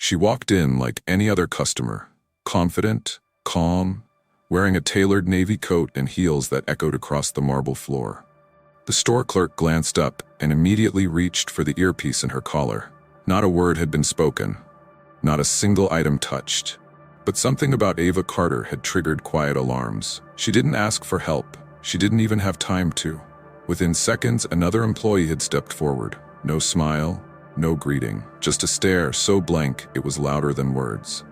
She walked in like any other customer, confident, calm, wearing a tailored navy coat and heels that echoed across the marble floor. The store clerk glanced up and immediately reached for the earpiece in her collar. Not a word had been spoken, not a single item touched. But something about Ava Carter had triggered quiet alarms. She didn't ask for help. She didn't even have time to. Within seconds, another employee had stepped forward. No smile, no greeting, just a stare so blank it was louder than words.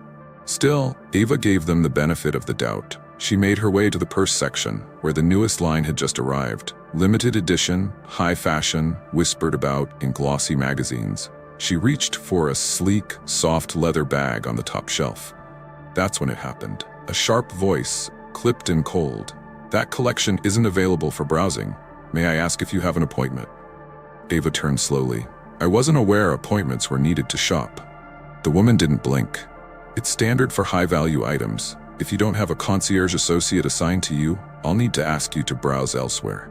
Still, Ava gave them the benefit of the doubt. She made her way to the purse section, where the newest line had just arrived. Limited edition, high fashion, whispered about in glossy magazines. She reached for a sleek, soft leather bag on the top shelf. That's when it happened. A sharp voice, clipped and cold. "That collection isn't available for browsing. May I ask if you have an appointment?" Ava turned slowly. "I wasn't aware appointments were needed to shop." The woman didn't blink. "It's standard for high-value items. If you don't have a concierge associate assigned to you, I'll need to ask you to browse elsewhere."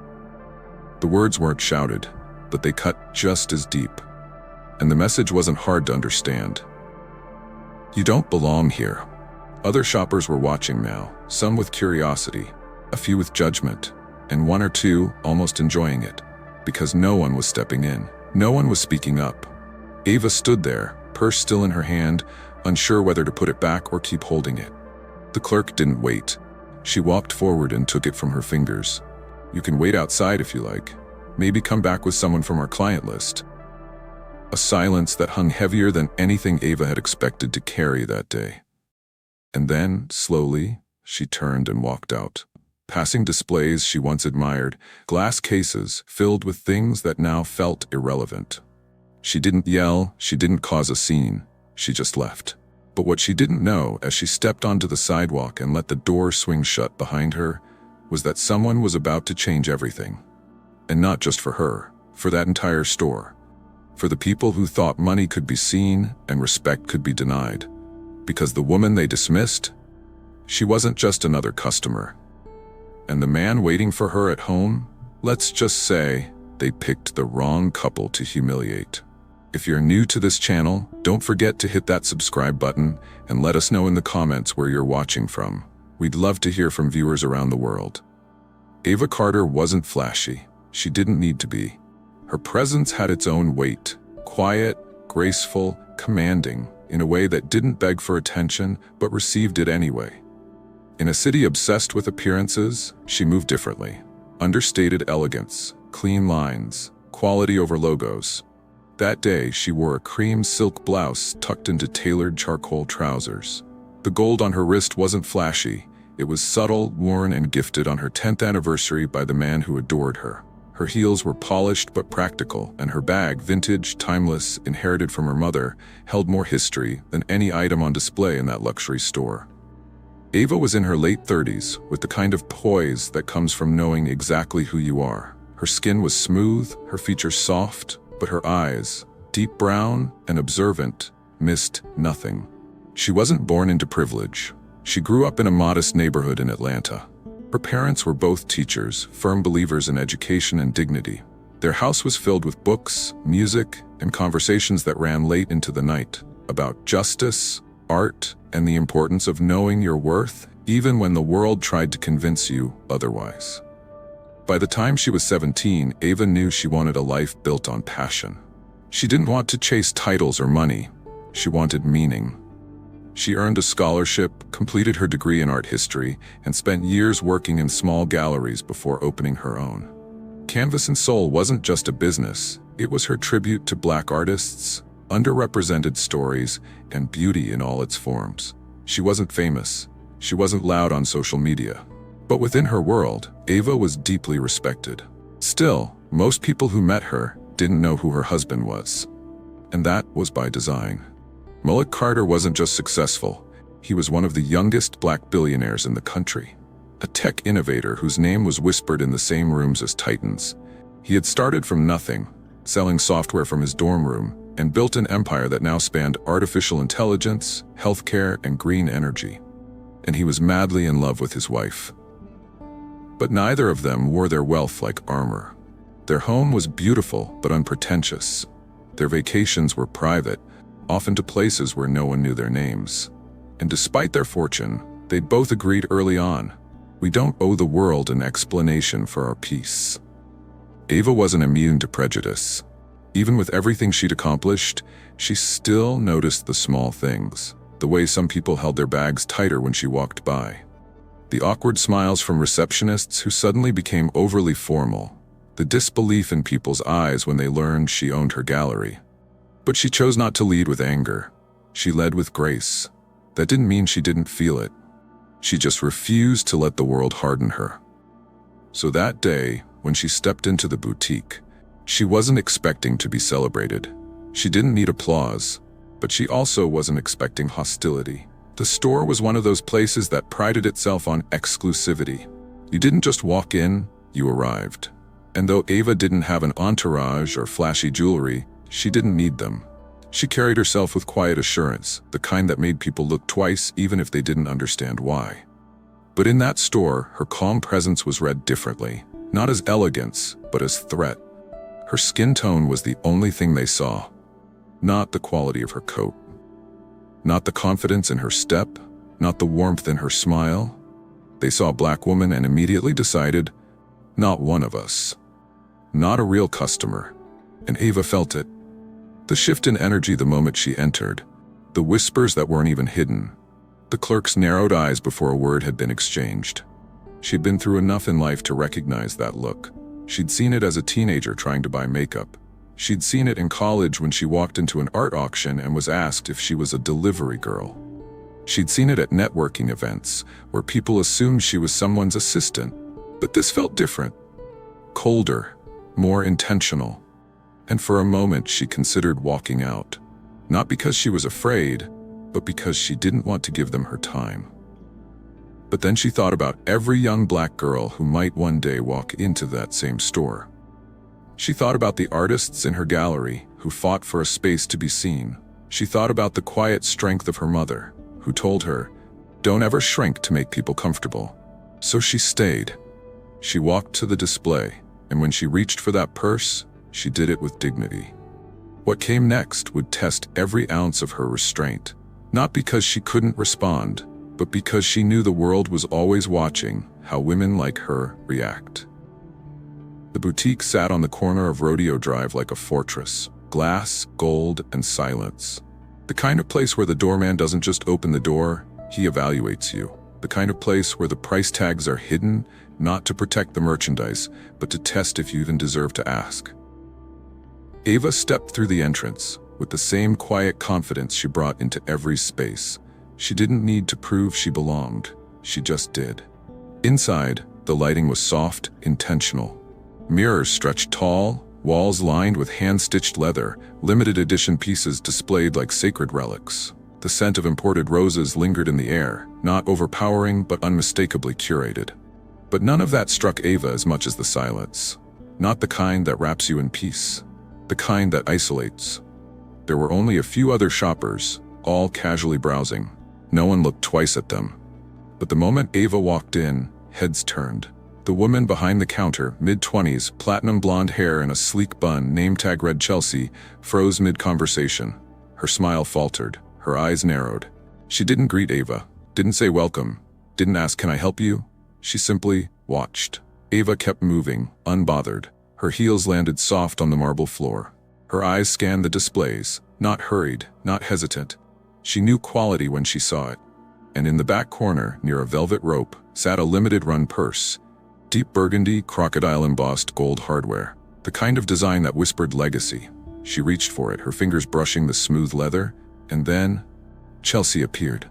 The words weren't shouted, but they cut just as deep. And the message wasn't hard to understand. You don't belong here. Other shoppers were watching now, some with curiosity, a few with judgment, and one or two almost enjoying it, because no one was stepping in. No one was speaking up. Ava stood there, purse still in her hand, unsure whether to put it back or keep holding it. The clerk didn't wait. She walked forward and took it from her fingers. "You can wait outside if you like. Maybe come back with someone from our client list." A silence that hung heavier than anything Ava had expected to carry that day. And then, slowly, she turned and walked out. Passing displays she once admired, glass cases filled with things that now felt irrelevant. She didn't yell, she didn't cause a scene, she just left. But what she didn't know as she stepped onto the sidewalk and let the door swing shut behind her was that someone was about to change everything. And not just for her, for that entire store. For the people who thought money could be seen and respect could be denied. Because the woman they dismissed, she wasn't just another customer. And the man waiting for her at home, let's just say they picked the wrong couple to humiliate. If you're new to this channel, don't forget to hit that subscribe button and let us know in the comments where you're watching from. We'd love to hear from viewers around the world. Ava Carter wasn't flashy. She didn't need to be. Her presence had its own weight, quiet, graceful, commanding, in a way that didn't beg for attention but received it anyway. In a city obsessed with appearances, she moved differently. Understated elegance, clean lines, quality over logos. That day, she wore a cream silk blouse tucked into tailored charcoal trousers. The gold on her wrist wasn't flashy. It was subtle, worn, and gifted on her 10th anniversary by the man who adored her. Her heels were polished but practical, and her bag, vintage, timeless, inherited from her mother, held more history than any item on display in that luxury store. Ava was in her late 30s, with the kind of poise that comes from knowing exactly who you are. Her skin was smooth, her features soft, but her eyes, deep brown and observant, missed nothing. She wasn't born into privilege. She grew up in a modest neighborhood in Atlanta. Her parents were both teachers, firm believers in education and dignity. Their house was filled with books, music, and conversations that ran late into the night, about justice, art, and the importance of knowing your worth, even when the world tried to convince you otherwise. By the time she was 17, Ava knew she wanted a life built on passion. She didn't want to chase titles or money. She wanted meaning. She earned a scholarship, completed her degree in art history, and spent years working in small galleries before opening her own. Canvas and Soul wasn't just a business. It was her tribute to Black artists, underrepresented stories, and beauty in all its forms. She wasn't famous. She wasn't loud on social media. But within her world, Ava was deeply respected. Still, most people who met her didn't know who her husband was. And that was by design. Malik Carter wasn't just successful. He was one of the youngest Black billionaires in the country. A tech innovator whose name was whispered in the same rooms as titans. He had started from nothing, selling software from his dorm room, and built an empire that now spanned artificial intelligence, healthcare, and green energy. And he was madly in love with his wife. But neither of them wore their wealth like armor. Their home was beautiful but unpretentious. Their vacations were private, often to places where no one knew their names. And despite their fortune, they'd both agreed early on, we don't owe the world an explanation for our peace. Ava wasn't immune to prejudice. Even with everything she'd accomplished, she still noticed the small things. The way some people held their bags tighter when she walked by. The awkward smiles from receptionists who suddenly became overly formal. The disbelief in people's eyes when they learned she owned her gallery. But she chose not to lead with anger. She led with grace. That didn't mean she didn't feel it. She just refused to let the world harden her. So that day, when she stepped into the boutique, she wasn't expecting to be celebrated. She didn't need applause, but she also wasn't expecting hostility. The store was one of those places that prided itself on exclusivity. You didn't just walk in, you arrived. And though Ava didn't have an entourage or flashy jewelry, she didn't need them. She carried herself with quiet assurance, the kind that made people look twice even if they didn't understand why. But in that store, her calm presence was read differently, not as elegance, but as threat. Her skin tone was the only thing they saw, not the quality of her coat. Not the confidence in her step, not the warmth in her smile. They saw a black woman and immediately decided, not one of us. Not a real customer. And Ava felt it. The shift in energy the moment she entered. The whispers that weren't even hidden. The clerk's narrowed eyes before a word had been exchanged. She'd been through enough in life to recognize that look. She'd seen it as a teenager trying to buy makeup. She'd seen it in college when she walked into an art auction and was asked if she was a delivery girl. She'd seen it at networking events, where people assumed she was someone's assistant. But this felt different. Colder, more intentional. And for a moment she considered walking out. Not because she was afraid, but because she didn't want to give them her time. But then she thought about every young black girl who might one day walk into that same store. She thought about the artists in her gallery who fought for a space to be seen. She thought about the quiet strength of her mother, who told her, don't ever shrink to make people comfortable. So she stayed. She walked to the display, and when she reached for that purse, she did it with dignity. What came next would test every ounce of her restraint, not because she couldn't respond, but because she knew the world was always watching how women like her react. The boutique sat on the corner of Rodeo Drive like a fortress, glass, gold, and silence. The kind of place where the doorman doesn't just open the door, he evaluates you. The kind of place where the price tags are hidden, not to protect the merchandise, but to test if you even deserve to ask. Ava stepped through the entrance with the same quiet confidence she brought into every space. She didn't need to prove she belonged, she just did. Inside, the lighting was soft, intentional. Mirrors stretched tall, walls lined with hand-stitched leather, limited edition pieces displayed like sacred relics. The scent of imported roses lingered in the air, not overpowering but unmistakably curated. But none of that struck Ava as much as the silence. Not the kind that wraps you in peace. The kind that isolates. There were only a few other shoppers, all casually browsing. No one looked twice at them. But the moment Ava walked in, heads turned. The woman behind the counter, mid-20s, platinum blonde hair and a sleek bun, name tag read Chelsea, froze mid-conversation. Her smile faltered, her eyes narrowed. She didn't greet Ava, didn't say welcome, didn't ask can I help you? She simply watched. Ava kept moving, unbothered. Her heels landed soft on the marble floor. Her eyes scanned the displays, not hurried, not hesitant. She knew quality when she saw it. And in the back corner, near a velvet rope, sat a limited-run purse. Deep burgundy, crocodile-embossed gold hardware. The kind of design that whispered legacy. She reached for it, her fingers brushing the smooth leather, and then Chelsea appeared.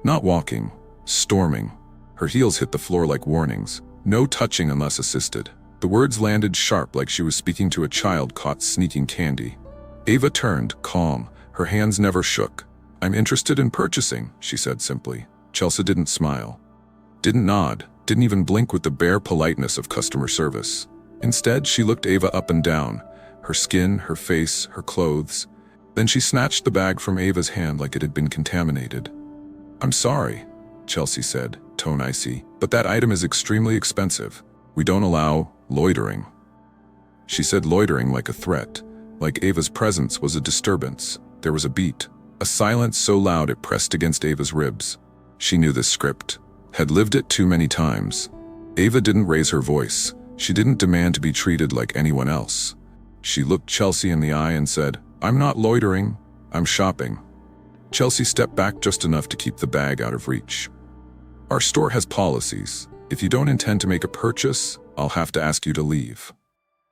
Not walking, storming. Her heels hit the floor like warnings. No touching unless assisted. The words landed sharp like she was speaking to a child caught sneaking candy. Ava turned, calm. Her hands never shook. I'm interested in purchasing, she said simply. Chelsea didn't smile. Didn't nod. Didn't even blink with the bare politeness of customer service. Instead, she looked Ava up and down. Her skin, her face, her clothes. Then she snatched the bag from Ava's hand like it had been contaminated. I'm sorry, Chelsea said, tone icy, but that item is extremely expensive. We don't allow loitering. She said loitering like a threat, like Ava's presence was a disturbance. There was a beat, a silence so loud it pressed against Ava's ribs. She knew this script, had lived it too many times. Ava didn't raise her voice. She didn't demand to be treated like anyone else. She looked Chelsea in the eye and said, "I'm not loitering, I'm shopping." Chelsea stepped back just enough to keep the bag out of reach. "Our store has policies. If you don't intend to make a purchase, I'll have to ask you to leave."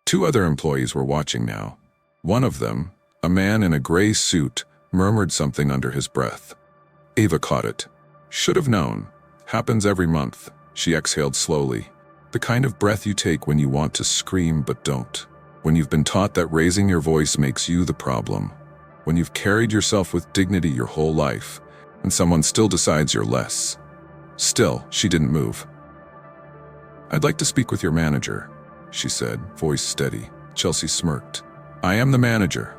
Two other employees were watching now. One of them, a man in a gray suit, murmured something under his breath. Ava caught it. "Should have known. Happens every month." She exhaled slowly. The kind of breath you take when you want to scream but don't. When you've been taught that raising your voice makes you the problem. When you've carried yourself with dignity your whole life, and someone still decides you're less. Still, she didn't move. "I'd like to speak with your manager," she said, voice steady. Chelsea smirked. "I am the manager."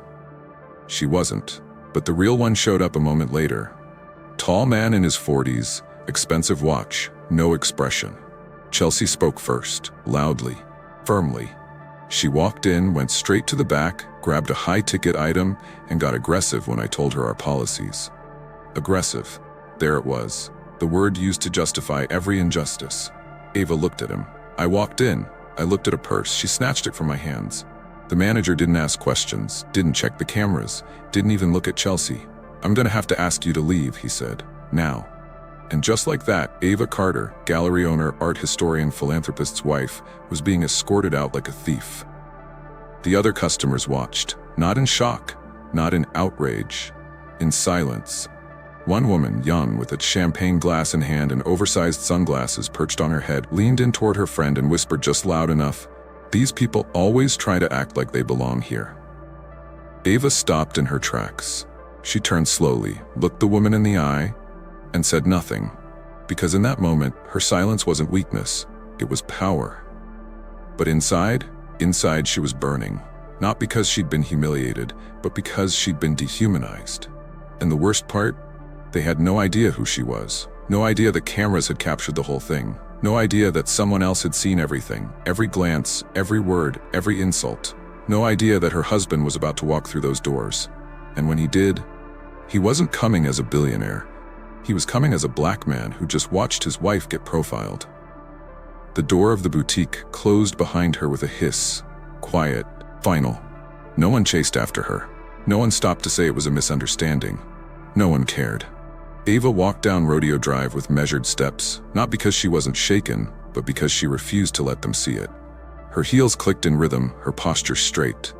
She wasn't, but the real one showed up a moment later. Tall man in his 40s, expensive watch, no expression. Chelsea spoke first, loudly, firmly. She walked in, went straight to the back, grabbed a high-ticket item, and got aggressive when I told her our policies. Aggressive. There it was, the word used to justify every injustice. Ava looked at him. I walked in. I looked at a purse. She snatched it from my hands. The manager didn't ask questions, didn't check the cameras, didn't even look at Chelsea. "I'm gonna have to ask you to leave," he said. "Now." And just like that, Ava Carter, gallery owner, art historian, philanthropist's wife, was being escorted out like a thief. The other customers watched, not in shock, not in outrage, in silence. One woman, young, with a champagne glass in hand and oversized sunglasses perched on her head, leaned in toward her friend and whispered just loud enough, "These people always try to act like they belong here." Ava stopped in her tracks. She turned slowly, looked the woman in the eye, and said nothing, because in that moment, her silence wasn't weakness, it was power. But inside she was burning, not because she'd been humiliated, but because she'd been dehumanized. And the worst part? They had no idea who she was, no idea that cameras had captured the whole thing, no idea that someone else had seen everything, every glance, every word, every insult, no idea that her husband was about to walk through those doors. And when he did, he wasn't coming as a billionaire. He was coming as a black man who just watched his wife get profiled. The door of the boutique closed behind her with a hiss, quiet, final. No one chased after her. No one stopped to say it was a misunderstanding. No one cared. Ava walked down Rodeo Drive with measured steps, not because she wasn't shaken, but because she refused to let them see it. Her heels clicked in rhythm, her posture straight.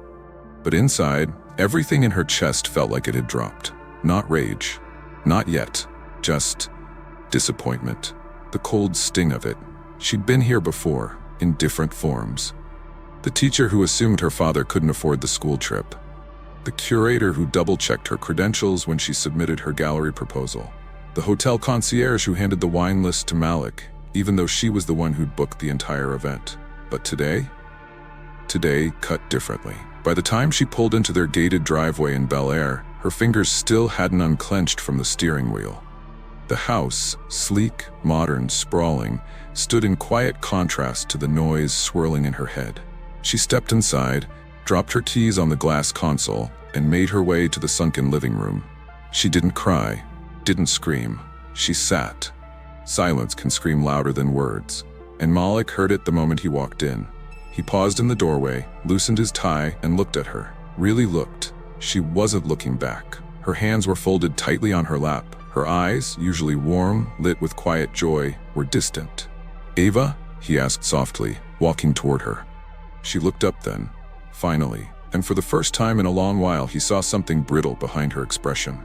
But inside, everything in her chest felt like it had dropped. Not rage. Not yet. Just disappointment. The cold sting of it. She'd been here before, in different forms. The teacher who assumed her father couldn't afford the school trip. The curator who double-checked her credentials when she submitted her gallery proposal. The hotel concierge who handed the wine list to Malik, even though she was the one who'd booked the entire event. But today? Today cut differently. By the time she pulled into their gated driveway in Bel Air, her fingers still hadn't unclenched from the steering wheel. The house, sleek, modern, sprawling, stood in quiet contrast to the noise swirling in her head. She stepped inside, dropped her keys on the glass console, and made her way to the sunken living room. She didn't cry, didn't scream. She sat. Silence can scream louder than words, and Malik heard it the moment he walked in. He paused in the doorway, loosened his tie, and looked at her. Really looked. She wasn't looking back. Her hands were folded tightly on her lap. Her eyes, usually warm, lit with quiet joy, were distant. "Ava?" he asked softly, walking toward her. She looked up then, finally, and for the first time in a long while he saw something brittle behind her expression.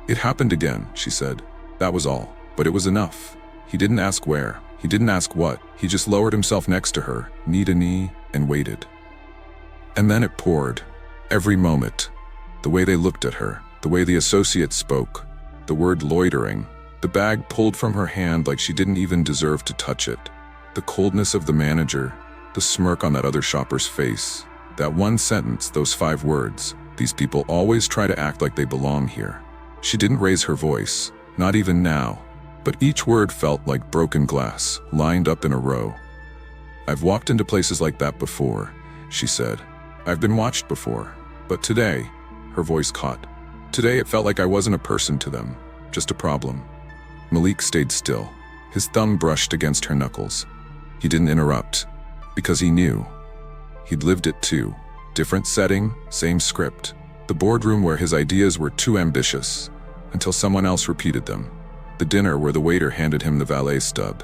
"It happened again," she said. That was all, but it was enough. He didn't ask where, he didn't ask what, he just lowered himself next to her, knee to knee, and waited. And then it poured. Every moment. The way they looked at her, the way the associate spoke, the word loitering, the bag pulled from her hand like she didn't even deserve to touch it, the coldness of the manager, the smirk on that other shopper's face, that one sentence, those 5 words, "These people always try to act like they belong here." She didn't raise her voice, not even now, but each word felt like broken glass, lined up in a row. "I've walked into places like that before," she said. "I've been watched before, but today," her voice caught, Today it felt like I wasn't a person to them, just a problem. Malik stayed still. His thumb brushed against her knuckles. He didn't interrupt, because he knew. He'd lived it too. Different setting, same script. The boardroom where his ideas were too ambitious, until someone else repeated them. The dinner where the waiter handed him the valet stub.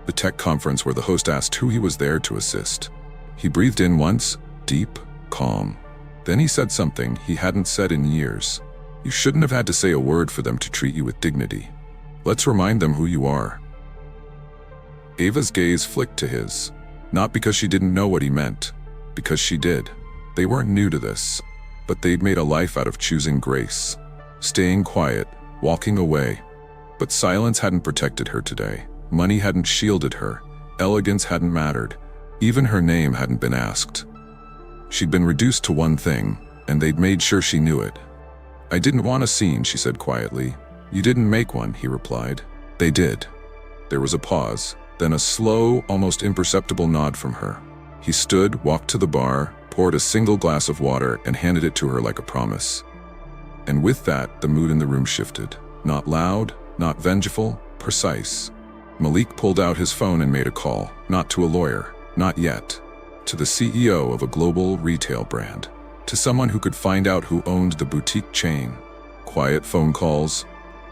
The tech conference where the host asked who he was there to assist. He breathed in once, deep, calm. Then he said something he hadn't said in years. You shouldn't have had to say a word for them to treat you with dignity. Let's remind them who you are. Ava's gaze flicked to his. Not because she didn't know what he meant, because she did. They weren't new to this, but they'd made a life out of choosing grace. Staying quiet, walking away. But silence hadn't protected her today. Money hadn't shielded her. Elegance hadn't mattered. Even her name hadn't been asked. She'd been reduced to one thing, and they'd made sure she knew it. I didn't want a scene, she said quietly. You didn't make one, he replied. They did. There was a pause, then a slow, almost imperceptible nod from her. He stood, walked to the bar, poured a single glass of water, and handed it to her like a promise. And with that, the mood in the room shifted. Not loud, not vengeful, precise. Malik pulled out his phone and made a call, not to a lawyer, not yet. To the CEO of a global retail brand. To someone who could find out who owned the boutique chain. Quiet phone calls,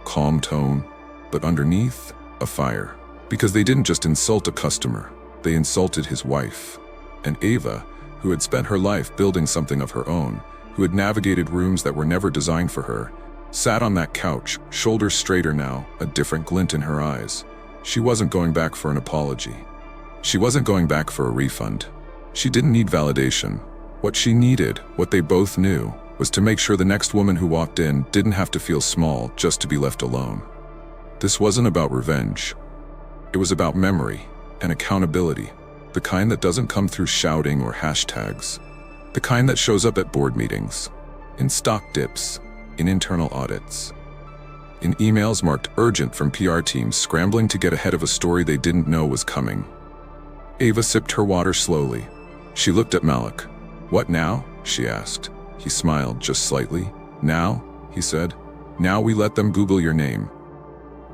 calm tone, but underneath, a fire. Because they didn't just insult a customer, they insulted his wife. And Ava, who had spent her life building something of her own, who had navigated rooms that were never designed for her, sat on that couch, shoulders straighter now, a different glint in her eyes. She wasn't going back for an apology. She wasn't going back for a refund. She didn't need validation. What she needed, what they both knew, was to make sure the next woman who walked in didn't have to feel small just to be left alone. This wasn't about revenge. It was about memory and accountability, the kind that doesn't come through shouting or hashtags, the kind that shows up at board meetings, in stock dips, in internal audits, in emails marked urgent from PR teams scrambling to get ahead of a story they didn't know was coming. Ava sipped her water slowly. She looked at Malik. What now? She asked. He smiled just slightly. Now, he said. Now we let them Google your name.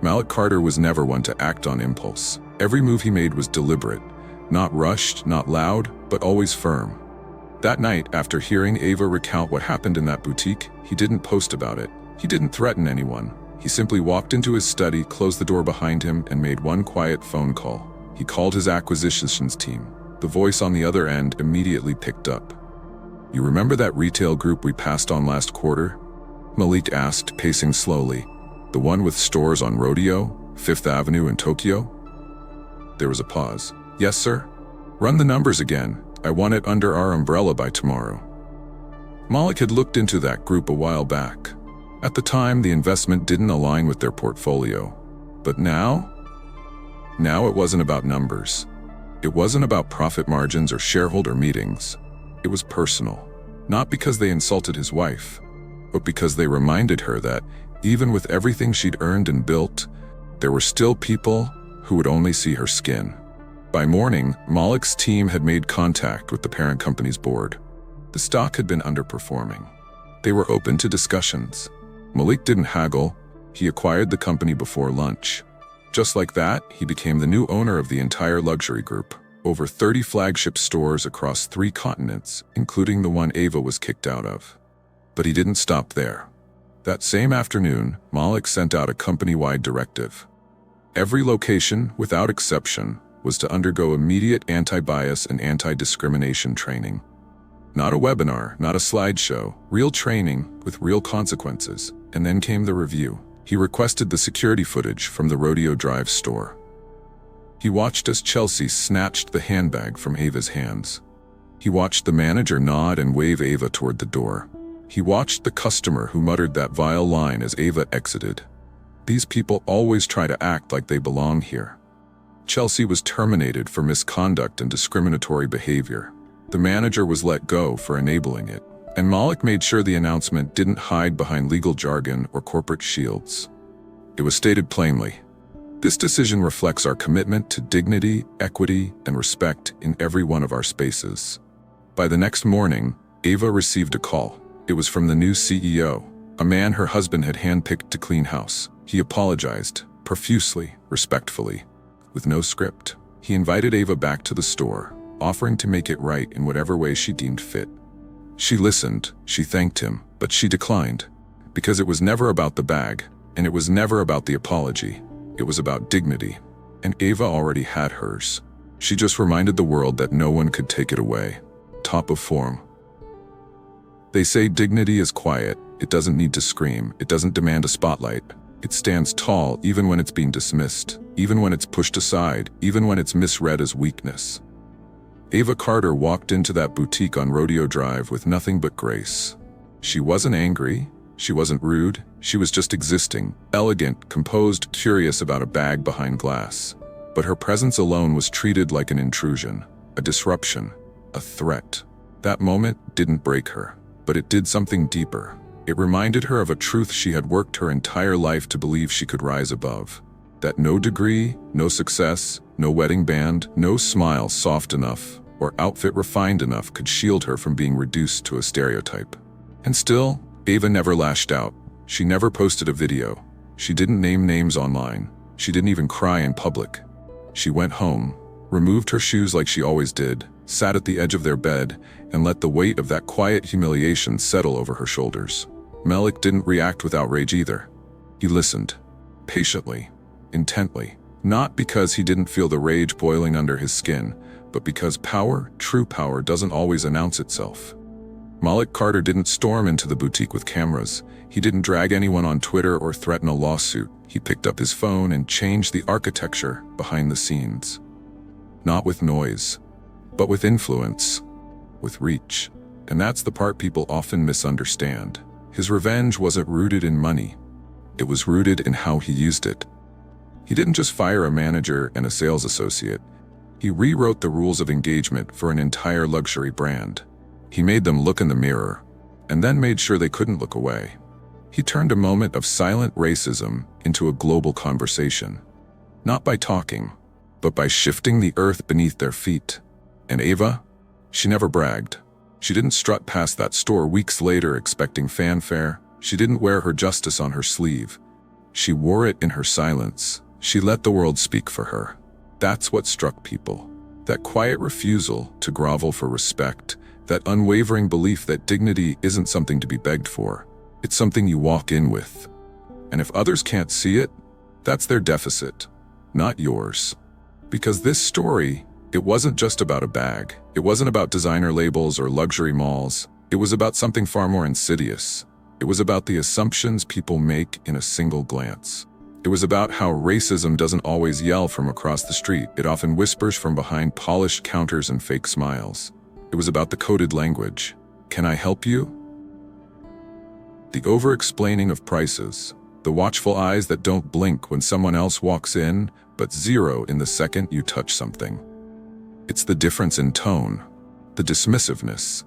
Malik Carter was never one to act on impulse. Every move he made was deliberate. Not rushed, not loud, but always firm. That night, after hearing Ava recount what happened in that boutique, he didn't post about it. He didn't threaten anyone. He simply walked into his study, closed the door behind him, and made one quiet phone call. He called his acquisitions team. The voice on the other end immediately picked up. You remember that retail group we passed on last quarter? Malik asked, pacing slowly. The one with stores on Rodeo, Fifth Avenue in Tokyo? There was a pause. Yes, sir? Run the numbers again. I want it under our umbrella by tomorrow. Malik had looked into that group a while back. At the time, the investment didn't align with their portfolio. But now? Now it wasn't about numbers. It wasn't about profit margins or shareholder meetings. It was personal. Not because they insulted his wife, but because they reminded her that, even with everything she'd earned and built, there were still people who would only see her skin. By morning, Malik's team had made contact with the parent company's board. The stock had been underperforming. They were open to discussions. Malik didn't haggle. He acquired the company before lunch. Just like that, he became the new owner of the entire luxury group. Over 30 flagship stores across 3 continents, including the one Ava was kicked out of. But he didn't stop there. That same afternoon, Malik sent out a company-wide directive. Every location, without exception, was to undergo immediate anti-bias and anti-discrimination training. Not a webinar, not a slideshow, real training with real consequences. And then came the review. He requested the security footage from the Rodeo Drive store. He watched as Chelsea snatched the handbag from Ava's hands. He watched the manager nod and wave Ava toward the door. He watched the customer who muttered that vile line as Ava exited. These people always try to act like they belong here. Chelsea was terminated for misconduct and discriminatory behavior. The manager was let go for enabling it. And Malik made sure the announcement didn't hide behind legal jargon or corporate shields. It was stated plainly. This decision reflects our commitment to dignity, equity, and respect in every one of our spaces. By the next morning, Ava received a call. It was from the new CEO, A man her husband had handpicked to clean house. He apologized, profusely, respectfully. With no script, he invited Ava back to the store, offering to make it right in whatever way she deemed fit. She listened, she thanked him, but she declined. Because it was never about the bag, and it was never about the apology. It was about dignity. And Ava already had hers. She just reminded the world that no one could take it away. Top of form. They say dignity is quiet. It doesn't need to scream. It doesn't demand a spotlight. It stands tall even when it's being dismissed, even when it's pushed aside, even when it's misread as weakness. Ava Carter walked into that boutique on Rodeo Drive with nothing but grace. She wasn't angry. She wasn't rude. She was just existing, elegant, composed, curious about a bag behind glass. But her presence alone was treated like an intrusion, a disruption, a threat. That moment didn't break her, but it did something deeper. It reminded her of a truth she had worked her entire life to believe she could rise above. That no degree, no success, no wedding band, no smile soft enough, or outfit refined enough could shield her from being reduced to a stereotype. And still, Ava never lashed out. She never posted a video. She didn't name names online. She didn't even cry in public. She went home, removed her shoes like she always did, sat at the edge of their bed, and let the weight of that quiet humiliation settle over her shoulders. Malik didn't react with outrage either. He listened, patiently, intently, not because he didn't feel the rage boiling under his skin, but because power, true power, doesn't always announce itself. Malik Carter didn't storm into the boutique with cameras. He didn't drag anyone on Twitter or threaten a lawsuit. He picked up his phone and changed the architecture behind the scenes. Not with noise, but with influence, with reach. And that's the part people often misunderstand. His revenge wasn't rooted in money. It was rooted in how he used it. He didn't just fire a manager and a sales associate. He rewrote the rules of engagement for an entire luxury brand. He made them look in the mirror, and then made sure they couldn't look away. He turned a moment of silent racism into a global conversation. Not by talking, but by shifting the earth beneath their feet. And Ava? She never bragged. She didn't strut past that store weeks later expecting fanfare. She didn't wear her justice on her sleeve. She wore it in her silence. She let the world speak for her. That's what struck people. That quiet refusal to grovel for respect. That unwavering belief that dignity isn't something to be begged for. It's something you walk in with. And if others can't see it, that's their deficit, not yours. Because this story, it wasn't just about a bag. It wasn't about designer labels or luxury malls. It was about something far more insidious. It was about the assumptions people make in a single glance. It was about how racism doesn't always yell from across the street. It often whispers from behind polished counters and fake smiles. It was about the coded language. Can I help you? The over-explaining of prices. The watchful eyes that don't blink when someone else walks in, but zero in the second you touch something. It's the difference in tone, the dismissiveness,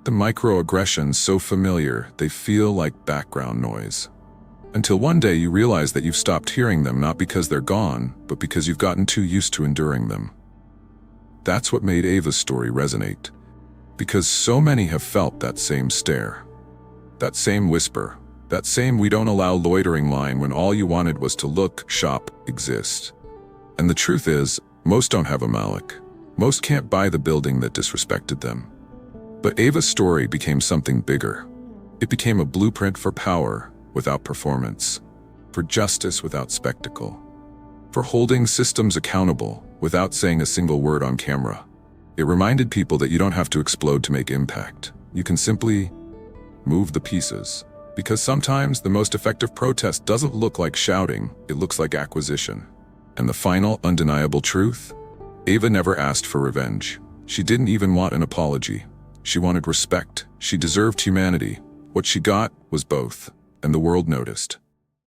the microaggressions so familiar they feel like background noise. Until one day you realize that you've stopped hearing them not because they're gone, but because you've gotten too used to enduring them. That's what made Ava's story resonate. Because so many have felt that same stare, that same whisper, that same "we don't allow loitering" line when all you wanted was to look, shop, exist. And the truth is, most don't have a Malik. Most can't buy the building that disrespected them. But Ava's story became something bigger. It became a blueprint for power without performance, for justice without spectacle, for holding systems accountable without saying a single word on camera. It reminded people that you don't have to explode to make impact. You can simply move the pieces. Because sometimes the most effective protest doesn't look like shouting, it looks like acquisition. And the final, undeniable truth? Ava never asked for revenge. She didn't even want an apology. She wanted respect. She deserved humanity. What she got was both, and the world noticed.